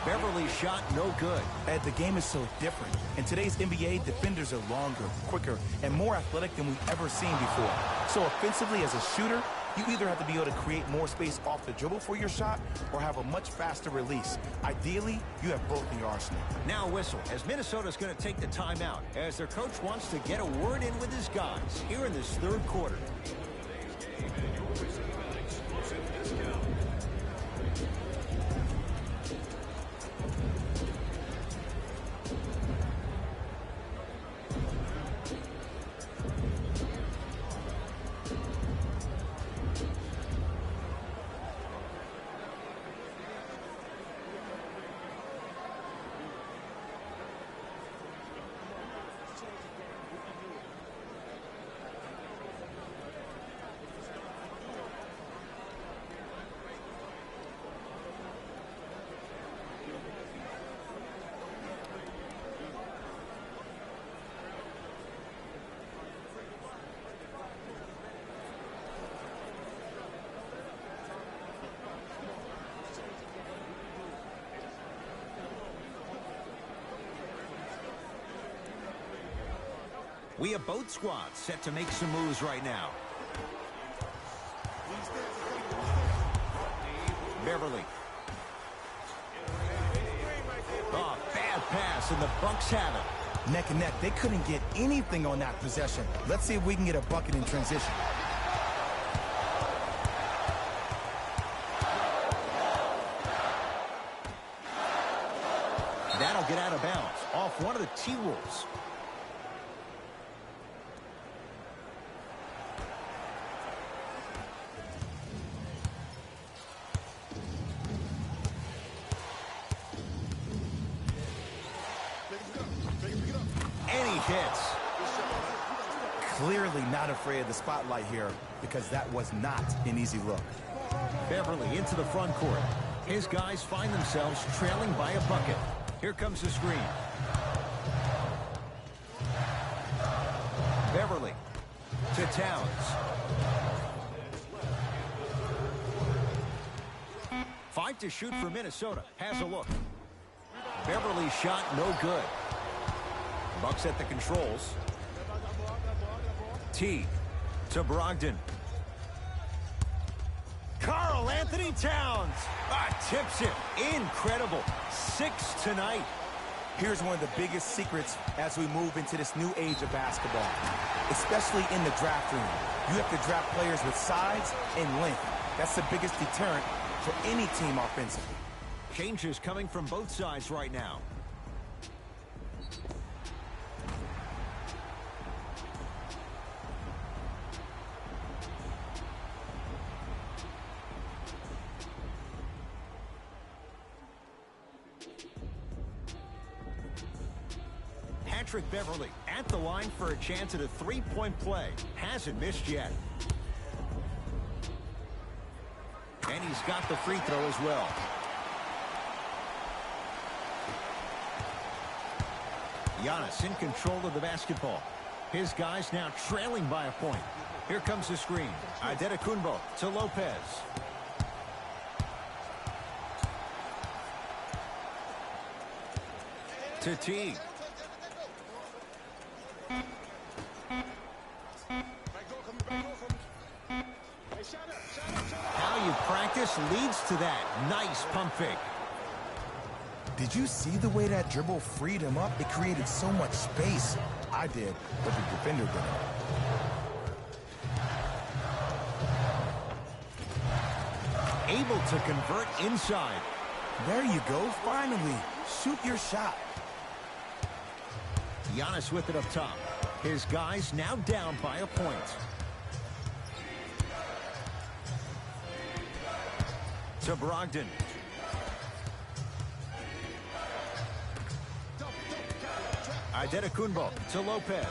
Beverly's shot no good. Ed, the game is so different. In today's NBA, defenders are longer, quicker, and more athletic than we've ever seen before. So offensively, as a shooter, you either have to be able to create more space off the dribble for your shot or have a much faster release. Ideally, you have both in your arsenal. Now whistle as Minnesota's going to take the timeout as their coach wants to get a word in with his guys here in this third quarter. We have both squads set to make some moves right now. Beverly. Oh, bad pass, and the Bucks have it. Neck and neck, they couldn't get anything on that possession. Let's see if we can get a bucket in transition. That'll get out of bounds off one of the T-Wolves. Hits. Clearly not afraid of the spotlight here because that was not an easy look. Beverly into the front court. His guys find themselves trailing by a bucket. Here comes the screen. Beverly to Towns. Five to shoot for Minnesota. Has a look. Beverly's shot no good. Bucks at the controls. T to Brogdon. Karl Anthony Towns tips it. Incredible. 6 tonight. Here's one of the biggest secrets as we move into this new age of basketball, especially in the draft room. You have to draft players with size and length. That's the biggest deterrent for any team offensively. Changes coming from both sides right now. Patrick Beverly at the line for a chance at a three-point play. Hasn't missed yet. And he's got the free throw as well. Giannis in control of the basketball. His guys now trailing by a point. Here comes the screen. Antetokounmpo to Lopez. To T. How you practice leads to that. Nice pump fake. Did you see the way that dribble freed him up? It created so much space. I did, but the defender didn't. Able to convert inside. There you go, finally. Shoot your shot. Giannis with it up top. His guys now down by a point. To Brogdon. Antetokounmpo to Lopez.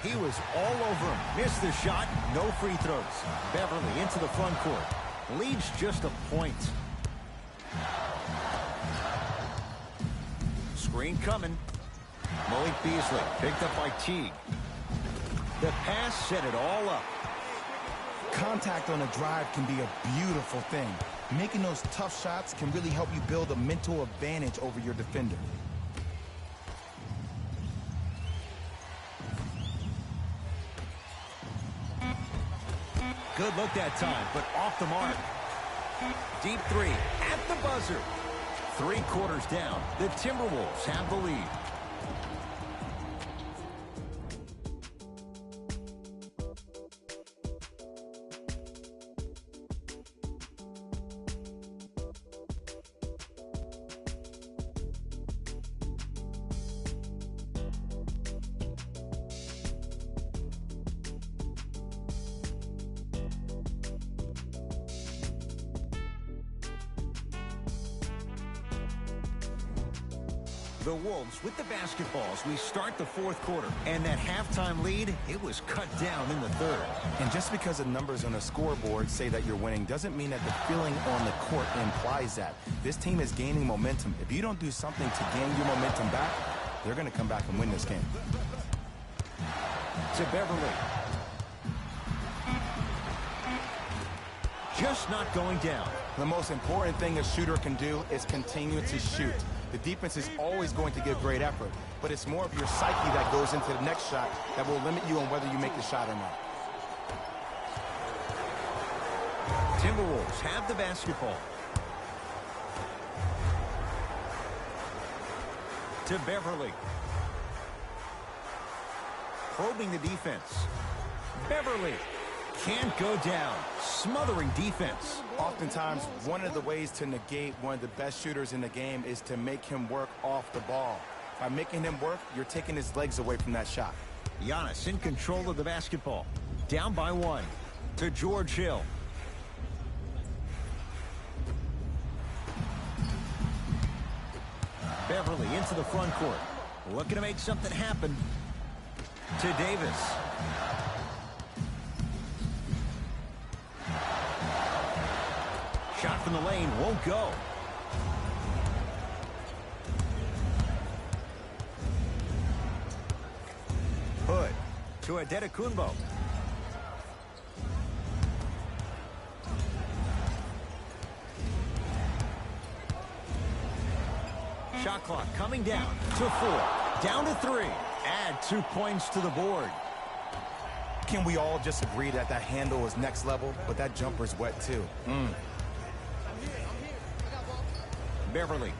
He was all over him. Missed the shot. No free throws. Beverly into the front court. Leads just a point. Screen coming. Malik Beasley picked up by Teague. The pass set it all up. Contact on a drive can be a beautiful thing. Making those tough shots can really help you build a mental advantage over your defender. Good look that time, but off the mark. Deep three at the buzzer. 3 quarters down. The Timberwolves have the lead. The Wolves with the basketballs. We start the 4th quarter. And that halftime lead, it was cut down in the 3rd. And just because the numbers on the scoreboard say that you're winning doesn't mean that the feeling on the court implies that. This team is gaining momentum. If you don't do something to gain your momentum back, they're going to come back and win this game. To Beverly. Just not going down. The most important thing a shooter can do is continue to shoot. The defense is always going to give great effort, but it's more of your psyche that goes into the next shot that will limit you on whether you make the shot or not. Timberwolves have the basketball. To Beverly. Probing the defense. Beverly can't go down. Smothering defense. Oftentimes, one of the ways to negate one of the best shooters in the game is to make him work off the ball. By making him work, you're taking his legs away from that shot. Giannis in control of the basketball. Down by 1. To George Hill. Beverly into the front court. Looking to make something happen. To Davis. Shot from the lane won't go. Hood to Antetokounmpo. Shot clock coming down to 4. Down to 3. Add 2 points to the board. Can we all just agree that that handle is next level, but that jumper's wet too? Beverly.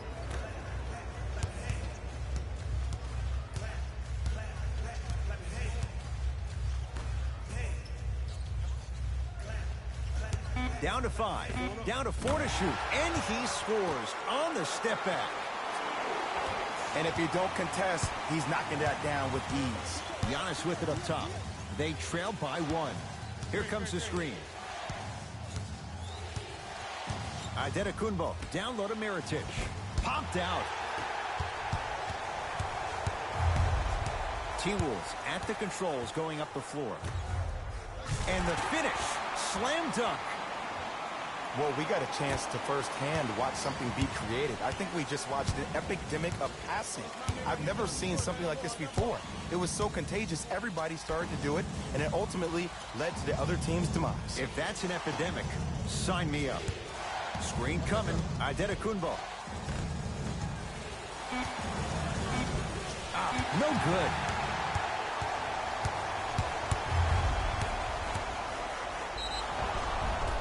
Down to 5. Down to 4 to shoot. And he scores on the step back. And if you don't contest, he's knocking that down with ease. Giannis with it up top. They trail by 1. Here comes the screen. Antetokounmpo down low to Mirotic. Popped out. T-Wolves at the controls going up the floor. And the finish. Slam dunk. Well, we got a chance to firsthand watch something be created. I think we just watched an epidemic of passing. I've never seen something like this before. It was so contagious, everybody started to do it, and it ultimately led to the other team's demise. If that's an epidemic, sign me up. Screen coming. Antetokounmpo. No good.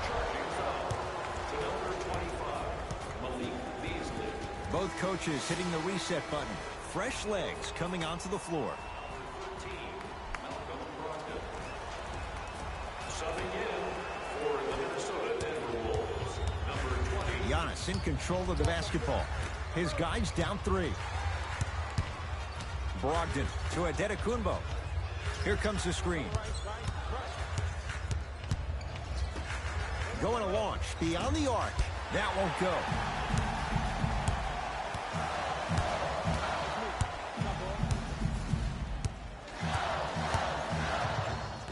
Charging foul to number 25, Malik Both coaches hitting the reset button. Fresh legs coming onto the floor. Subbing in for the Minnesota Timberwolves, number 20. Giannis in control of the basketball. His guys down 3. Brogdon to Adetokunbo. Here comes the screen. Going to launch beyond the arc. That won't go.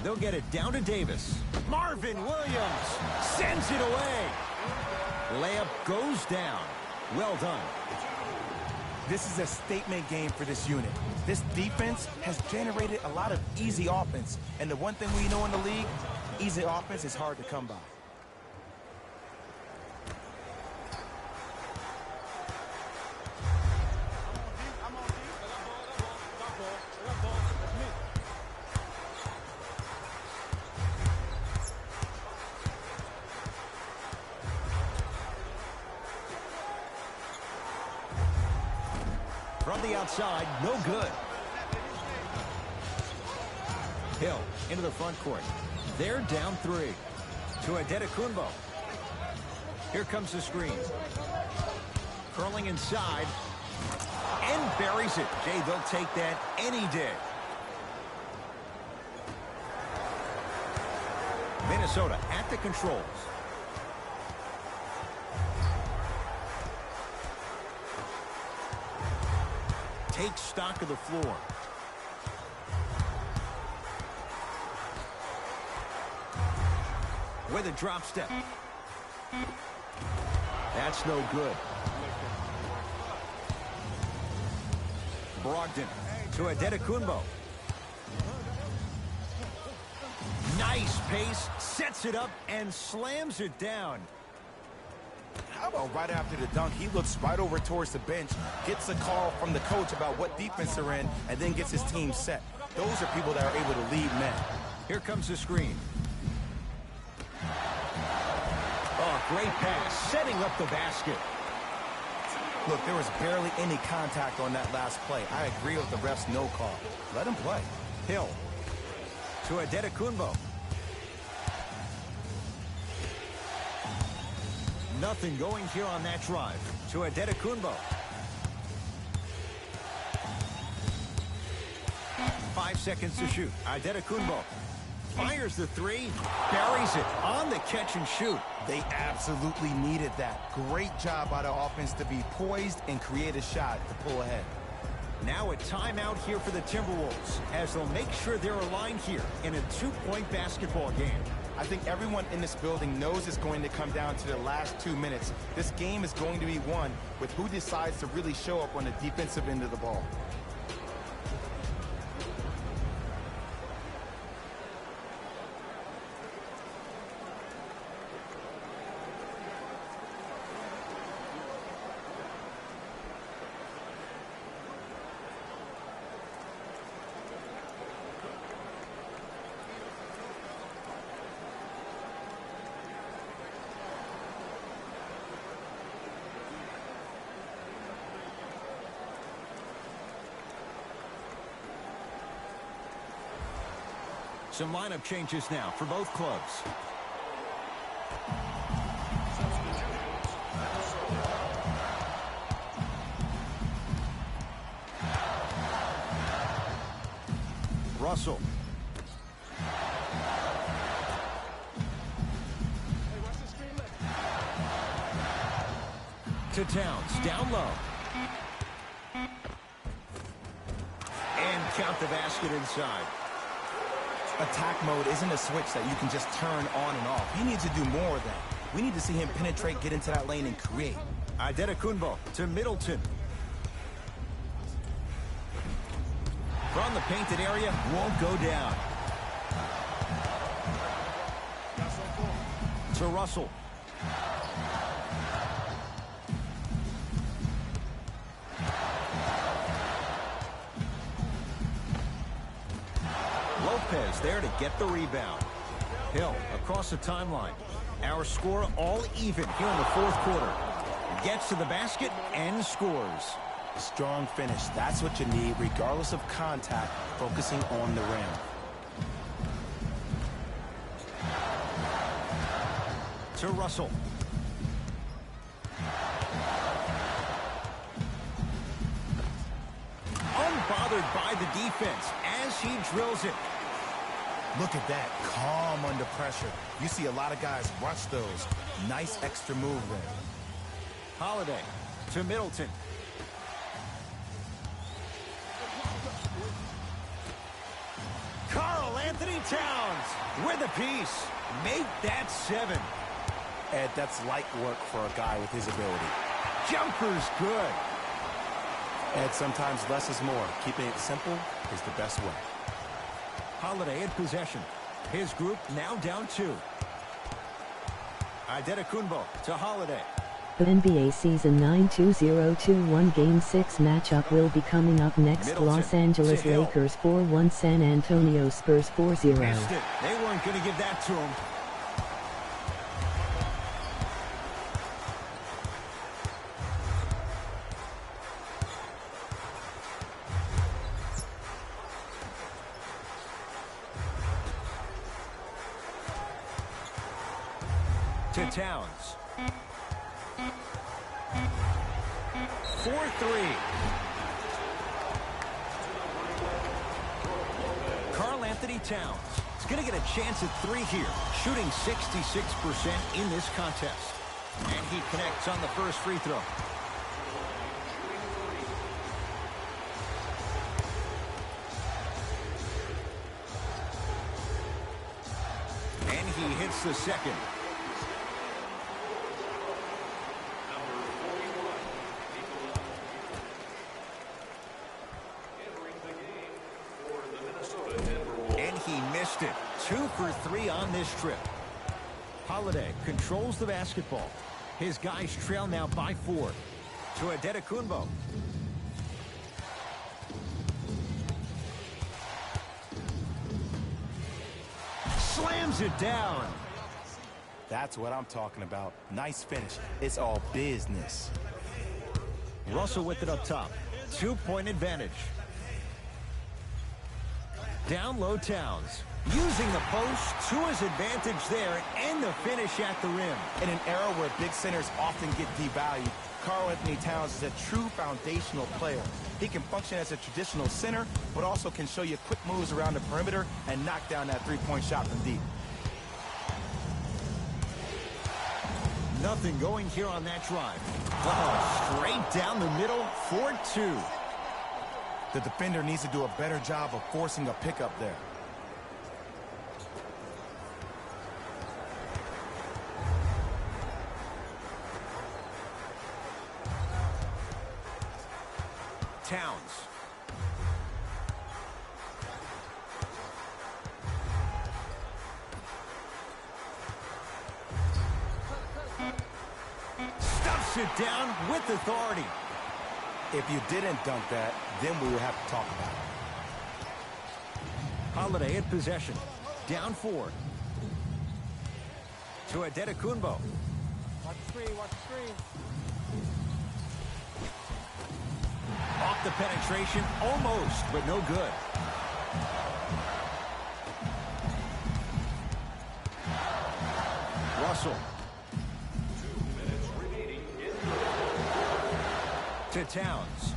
They'll get it down to Davis. Marvin Williams sends it away. Layup goes down. Well done. This is a statement game for this unit. This defense has generated a lot of easy offense. And the one thing we know in the league, easy offense is hard to come by. From the outside, no good. Hill into the front court. They're down 3. To Adetokunbo. Here comes the screen. Curling inside. And buries it. Jay, they'll take that any day. Minnesota at the controls. Take stock of the floor. With a drop step. That's no good. Brogdon to Adetokunbo. Nice pace, sets it up and slams it down. How about right after the dunk, he looks right over towards the bench, gets a call from the coach about what defense they're in, and then gets his team set. Those are people that are able to lead men. Here comes the screen. Oh, great pass, setting up the basket. Look, there was barely any contact on that last play. I agree with the ref's no call. Let him play. Hill to Adetokunbo. Nothing going here on that drive. To Adetokunbo. 5 seconds to shoot. Adetokunbo fires the 3, buries it on the catch and shoot. They absolutely needed that. Great job by the offense to be poised and create a shot to pull ahead. Now a timeout here for the Timberwolves as they'll make sure they're aligned here in a 2-point basketball game. I think everyone in this building knows it's going to come down to the last 2 minutes. This game is going to be won with who decides to really show up on the defensive end of the ball. Some lineup changes now for both clubs. Russell. To Towns, down low. And count the basket inside. Attack mode isn't a switch that you can just turn on and off. You need to do more of that. We need to see him penetrate, get into that lane, and create. Adetokunbo to Middleton. From the painted area, won't go down. To Russell. Lopez there to get the rebound. Hill across the timeline. Our score all even here in the fourth quarter. Gets to the basket and scores. Strong finish. That's what you need, regardless of contact, focusing on the rim. To Russell. Unbothered by the defense as he drills it. Look at that, calm under pressure. You see a lot of guys rush those. Nice extra move there. Holiday to Middleton. Karl Anthony Towns with a piece. Make that 7. Ed, that's light work for a guy with his ability. Jumper's good. Ed, sometimes less is more. Keeping it simple is the best way. Holiday in possession. His group now down 2. Antetokounmpo to Holiday. The NBA season 9-2021 Game 6 matchup will be coming up next. Middleton Los Angeles to Hill. Lakers 4-1, San Antonio Spurs 4-0. Missed it. They weren't going to give that to him. To Towns. 4-3. Karl Anthony Towns is going to get a chance at 3 here, shooting 66% in this contest. And he connects on the first free throw. And he hits the second. It. 2 for 3 on this trip. Holiday controls the basketball. His guys trail now by 4. To Antetokounmpo. Slams it down. That's what I'm talking about. Nice finish. It's all business. Russell with it up top. 2-point advantage. Down low Towns. Using the post to his advantage there and the finish at the rim. In an era where big centers often get devalued, Karl Anthony Towns is a true foundational player. He can function as a traditional center, but also can show you quick moves around the perimeter and knock down that three-point shot from deep. Nothing going here on that drive. Oh, straight down the middle, 4-2. The defender needs to do a better job of forcing a pickup there. Towns. Stuffs it down with authority. If you didn't dunk that, then we would have to talk about it. Holiday in possession. Down 4. To Antetokounmpo. Watch the screen, watch the screen. Off the penetration, almost, but no good. Russell. 2 minutes remaining in To Towns.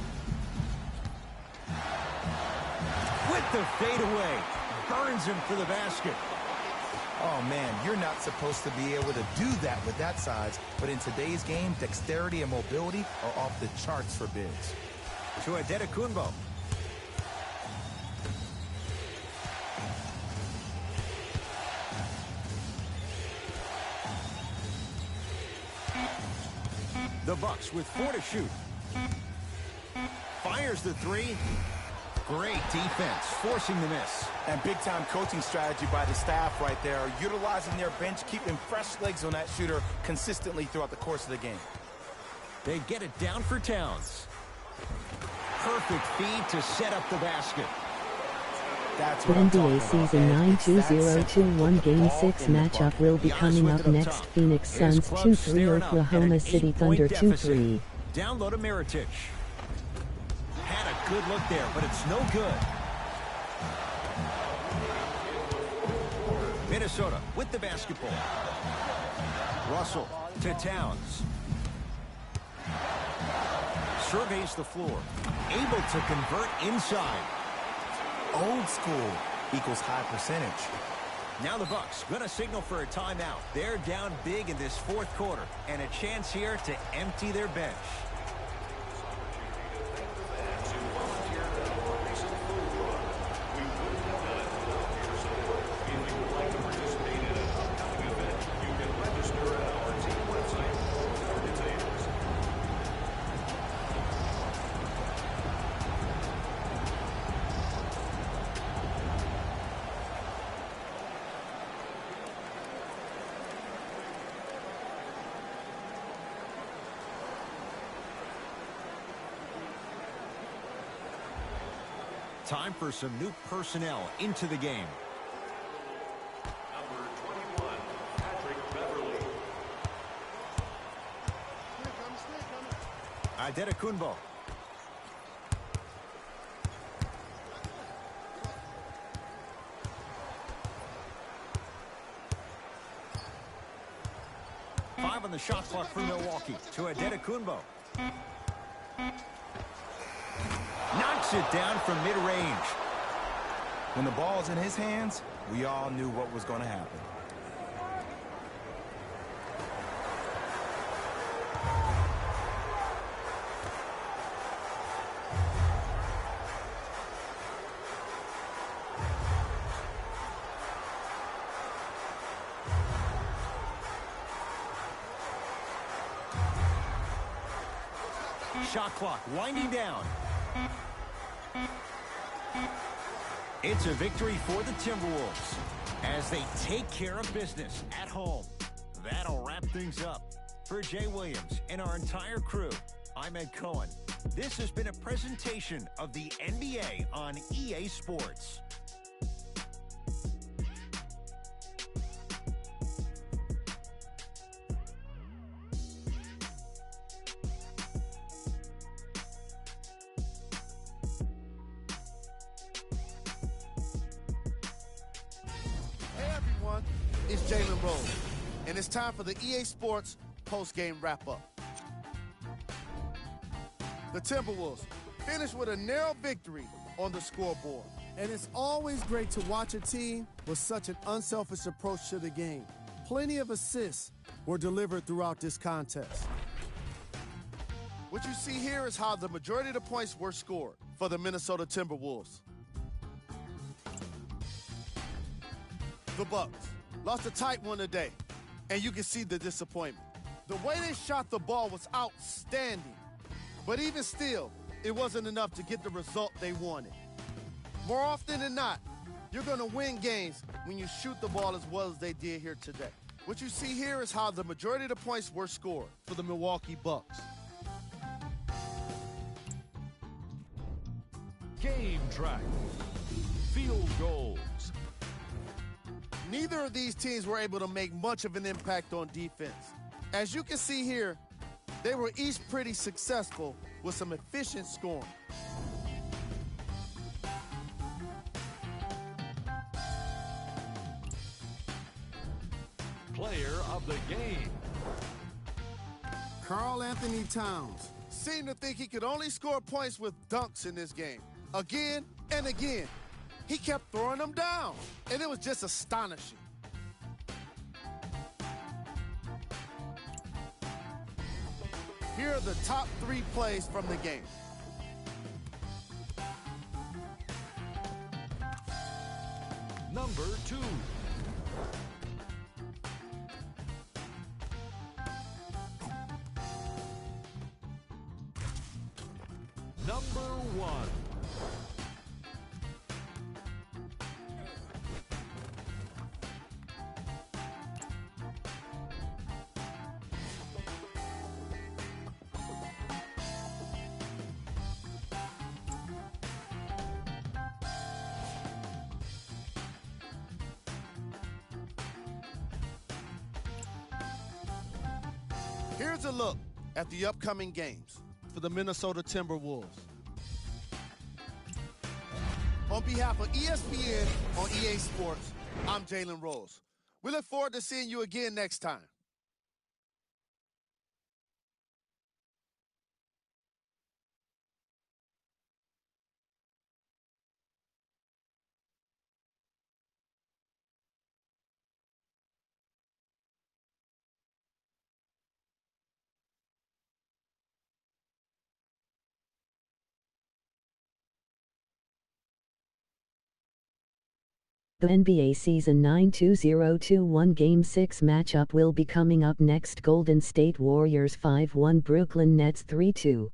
With the fadeaway. Burns him for the basket. Oh, man, you're not supposed to be able to do that with that size, but in today's game, dexterity and mobility are off the charts for bigs. To Antetokounmpo. The Bucks with 4 to shoot. Fires the 3. Great defense, forcing the miss. And big-time coaching strategy by the staff right there, utilizing their bench, keeping fresh legs on that shooter consistently throughout the course of the game. They get it down for Towns. Perfect feed to set up the basket. That's The what I'm NBA talking about. Season And it's that 9-2-0-2-1 simple. Game Ball 6 in the matchup bucket. will be Giannis coming with up it up next. top. Phoenix His Suns club 2-3 staring up at Oklahoma an City 8-point Thunder deficit. 2-3. Down low to Mirotic. Had a good look there, but it's no good. Minnesota with the basketball. Russell to Towns. Surveys the floor. Able to convert inside. Old school equals high percentage. Now the Bucks going to signal for a timeout. They're down big in this fourth quarter, and a chance here to empty their bench. Time for some new personnel into the game. Number 21, Patrick Beverly. Adetokunbo. Five on the shot clock for Milwaukee to Adetokunbo. Knocks it down from mid-range. When the ball's in his hands, we all knew what was going to happen. Shot clock winding down. It's a victory for the Timberwolves as they take care of business at home. That'll wrap things up. For Jay Williams and our entire crew, I'm Ed Cohen. This has been a presentation of the NBA on EA Sports. It's Jalen Rose, and it's time for the EA Sports post-game wrap-up. The Timberwolves finished with a narrow victory on the scoreboard. And it's always great to watch a team with such an unselfish approach to the game. Plenty of assists were delivered throughout this contest. What you see here is how the majority of the points were scored for the Minnesota Timberwolves. The Bucks lost a tight one today, and you can see the disappointment. The way they shot the ball was outstanding, but even still, it wasn't enough to get the result they wanted. More often than not, you're going to win games when you shoot the ball as well as they did here today. What you see here is how the majority of the points were scored for the Milwaukee Bucks. Game track. Field goals. Neither of these teams were able to make much of an impact on defense. As you can see here, they were each pretty successful with some efficient scoring. Player of the game. Karl Anthony Towns seemed to think he could only score points with dunks in this game. Again and again, he kept throwing them down, and it was just astonishing. Here are the top 3 plays from the game. Number 2. Number 1. Here's a look at the upcoming games for the Minnesota Timberwolves. On behalf of ESPN on EA Sports, I'm Jalen Rose. We look forward to seeing you again next time. The NBA Season 9 2021 Game 6 matchup will be coming up next. Golden State Warriors 5-1 Brooklyn Nets 3-2.